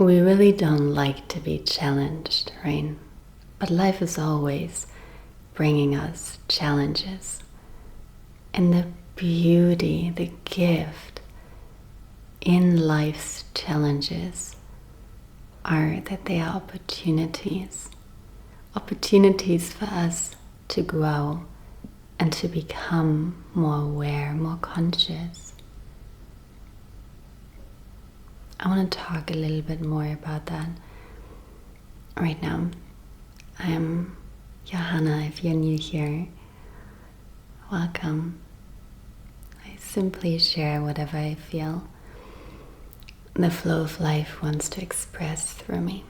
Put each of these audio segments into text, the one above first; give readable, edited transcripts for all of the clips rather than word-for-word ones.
We really don't like to be challenged, right? But life is always bringing us challenges. And the beauty, the gift in life's challenges are that they are opportunities. Opportunities for us to grow and to become more aware, more conscious. I want to talk a little bit more about that right now. I'm Johanna. If you're new here, welcome. I simply share whatever I feel the flow of life wants to express through me.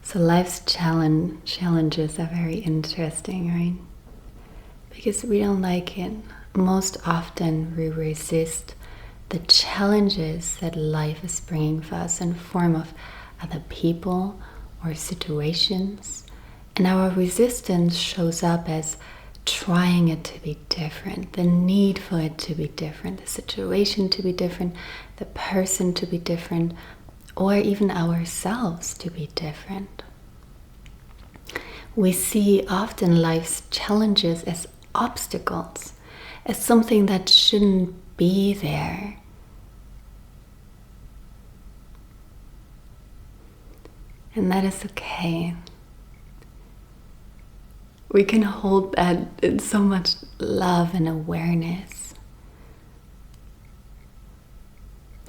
So life's challenges are very interesting, right? Because we don't like it. Most often we resist the challenges that life is bringing for us in the form of other people or situations. And our resistance shows up as trying it to be different, the need for it to be different, the situation to be different, the person to be different, or even ourselves to be different. We see often life's challenges as obstacles, as something that shouldn't be there. And that is okay. We can hold that in so much love and awareness.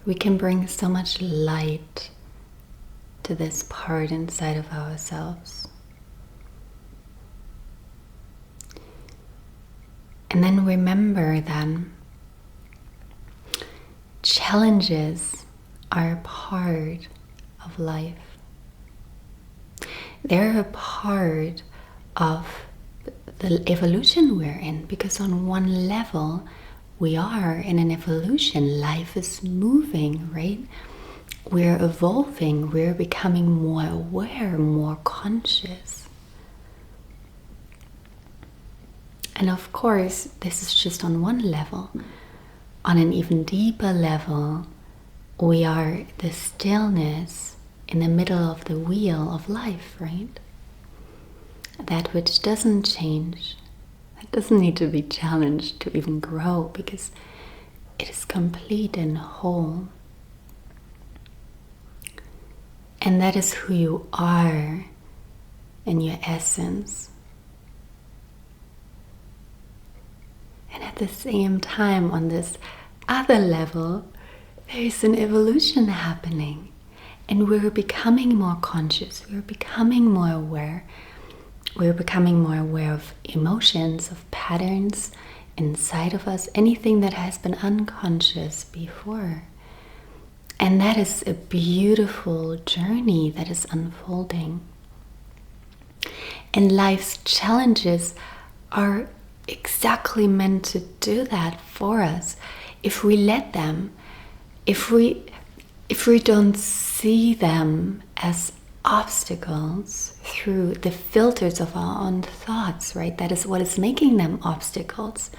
We can bring so much light to this part inside of ourselves. And then remember that challenges are a part of life. They're a part of the evolution we're in, because on one level we are in an evolution. Life is moving, right? We're evolving, we're becoming more aware, more conscious. And of course, this is just on one level. On an even deeper level, we are the stillness in the middle of the wheel of life, right? That which doesn't change, that doesn't need to be challenged to even grow, because it is complete and whole. And that is who you are in your essence. And at the same time, on this other level, there is an evolution happening. And we're becoming more conscious, we're becoming more aware. We're becoming more aware of emotions, of patterns inside of us, anything that has been unconscious before. And that is a beautiful journey that is unfolding. And life's challenges are exactly meant to do that for us. If we let them, if we don't see them as obstacles through the filters of our own thoughts, right? That is what is making them obstacles.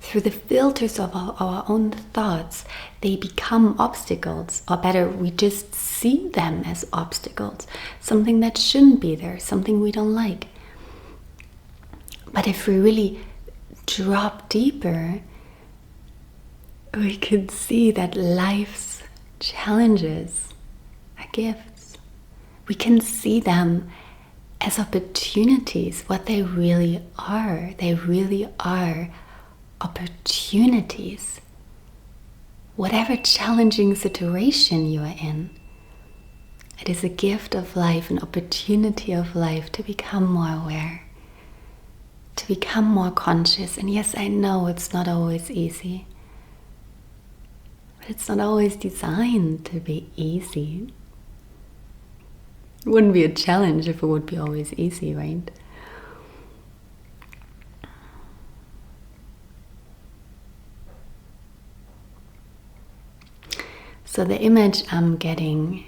Through the filters of our own thoughts, they become obstacles, or better, we just see them as obstacles, something that shouldn't be there, something we don't like. But if we really drop deeper, we can see that life's challenges are gifts. We can see them as opportunities, what they really are. They really are opportunities. Whatever challenging situation you are in, it is a gift of life, an opportunity of life to become more aware, to become more conscious. And yes, I know it's not always easy, but it's not always designed to be easy. It wouldn't be a challenge if it would be always easy, right? So the image I'm getting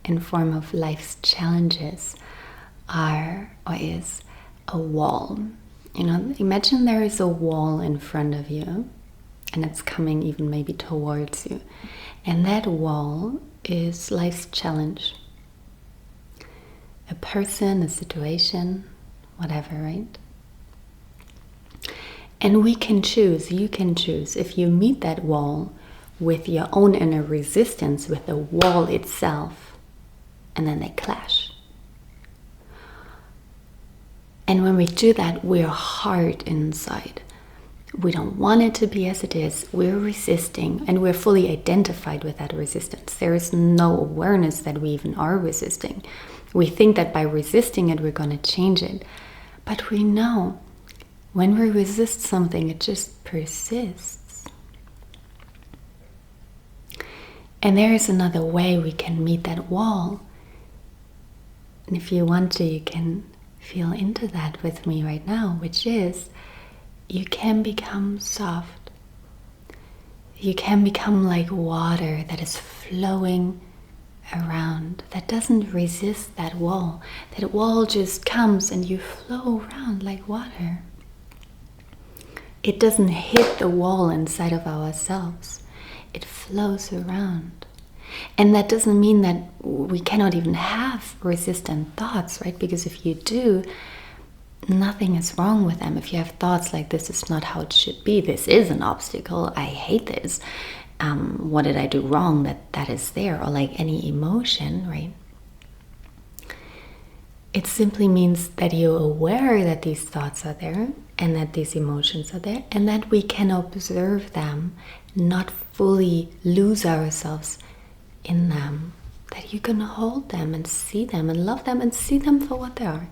in form of life's challenges is a wall. Imagine there is a wall in front of you, and it's coming even maybe towards you. And that wall is life's challenge. A person, a situation, whatever, right? And we can choose, you can choose, if you meet that wall with your own inner resistance, with the wall itself, and then they clash. And when we do that, we're hard inside. We don't want it to be as it is. We're resisting, and we're fully identified with that resistance. There is no awareness that we even are resisting. We think that by resisting it, we're going to change it. But we know when we resist something, it just persists. And there is another way we can meet that wall. And if you want to, you can feel into that with me right now, which is you can become soft. You can become like water that is flowing around, that doesn't resist that wall. That wall just comes and you flow around like water. It doesn't hit the wall inside of ourselves. It flows around. And that doesn't mean that we cannot even have resistant thoughts, right? Because if you do, nothing is wrong with them. If you have thoughts like, this is not how it should be, this is an obstacle, I hate this, what did I do wrong that is there, or like any emotion, right? It simply means that you're aware that these thoughts are there and that these emotions are there, and that we can observe them, not fully lose ourselves in them, that you can hold them and see them and love them and see them for what they are.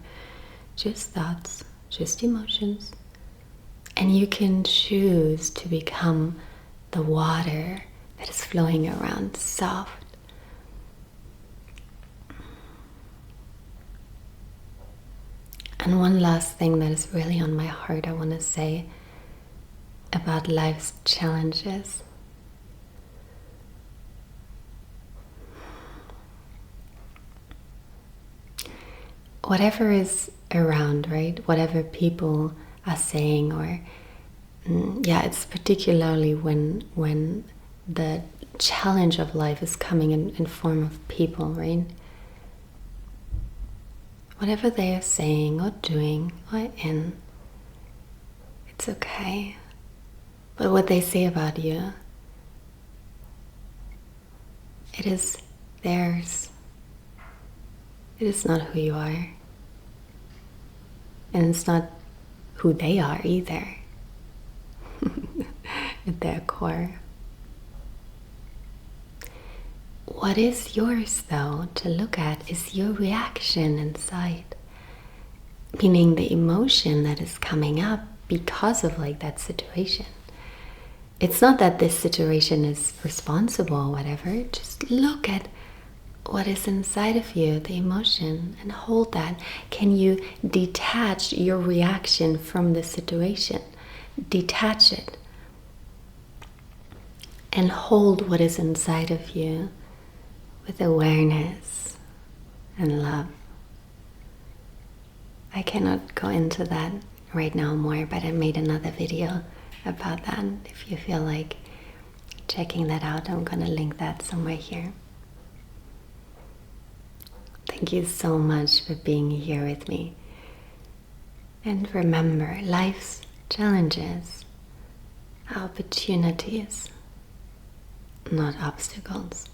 Just thoughts, just emotions. And you can choose to become the water that is flowing around, soft. And one last thing that is really on my heart I want to say about life's challenges. Whatever is around, right? Whatever people are saying, or it's particularly when the challenge of life is coming in form of people, right? Whatever they are saying or doing or in, it's okay. But what they say about you, it is theirs. It is not who you are. And it's not who they are either, at their core. What is yours, though, to look at is your reaction inside. Meaning the emotion that is coming up because of like that situation. It's not that this situation is responsible or whatever. Just look at what is inside of you, the emotion, and hold that. Can you detach your reaction from the situation? Detach it. And hold what is inside of you with awareness and love. I cannot go into that right now more, but I made another video about that. If you feel like checking that out, I'm going to link that somewhere here. Thank you so much for being here with me. And remember, life's challenges are opportunities, not obstacles.